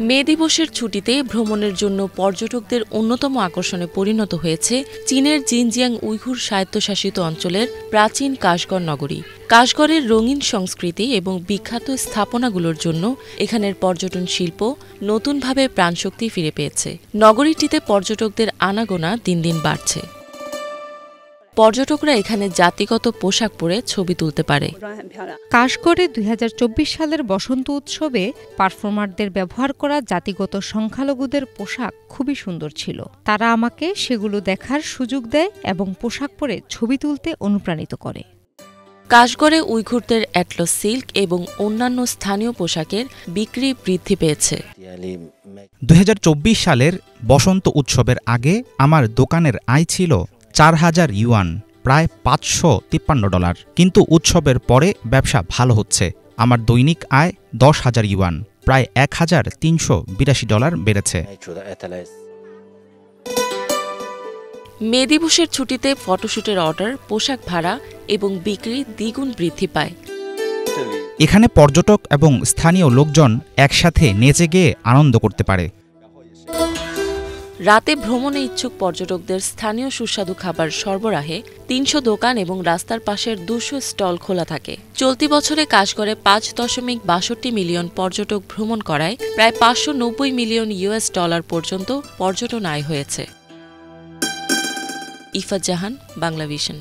মে দিবসের ছুটিতে ভ্রমণের জন্য পর্যটকদের অন্যতম আকর্ষণে পরিণত হয়েছে চীনের জিনজিয়াং উইঘুর স্বায়ত্তশাসিত অঞ্চলের প্রাচীন কাশগড় নগরী। কাশগড়ের রঙিন সংস্কৃতি এবং বিখ্যাত স্থাপনাগুলোর জন্য এখানের পর্যটন শিল্প নতুনভাবে প্রাণশক্তি ফিরে পেয়েছে। নগরীটিতে পর্যটকদের আনাগোনা দিন দিন বাড়ছে। পর্যটকরা এখানে জাতিগত পোশাক পরে ছবি তুলতে পারে। কাশগড়ে ২০২৪ সালের বসন্ত উৎসবে পারফর্মারদের ব্যবহার করা জাতিগত সংখ্যালঘুদের পোশাক খুবই সুন্দর ছিল। তারা আমাকে সেগুলো দেখার সুযোগ দেয় এবং পোশাক পরে ছবি তুলতে অনুপ্রাণিত করে। কাশগড়ে উইঘুরদের অ্যাটলস সিল্ক এবং অন্যান্য স্থানীয় পোশাকের বিক্রি বৃদ্ধি পেয়েছে। ২০২৪ সালের বসন্ত উৎসবের আগে আমার দোকানের আয় ছিল ৪,০০০ ইউয়ান, প্রায় $৫৫৩। কিন্তু উৎসবের পরে ব্যবসা ভালো হচ্ছে। আমার দৈনিক আয় ১০,০০০ ইউয়ান, প্রায় $১,৩৮২ বেড়েছে। মে দিবসের ছুটিতে ফটোশুটের অর্ডার, পোশাক ভাড়া এবং বিক্রি দ্বিগুণ বৃদ্ধি পায়। এখানে পর্যটক এবং স্থানীয় লোকজন একসাথে নেচে গিয়ে আনন্দ করতে পারে। রাতে ভ্রমণে ইচ্ছুক পর্যটকদের স্থানীয় সুস্বাদু খাবার সরবরাহে ৩০০ দোকান এবং রাস্তার পাশের ২০০ স্টল খোলা থাকে। চলতি বছরে কাশগড়ে ৫.৬২ মিলিয়ন পর্যটক ভ্রমণ করায় প্রায় $৫৯০ মিলিয়ন পর্যন্ত পর্যটন আয় হয়েছে। ইফাত জাহান, বাংলাভিশন।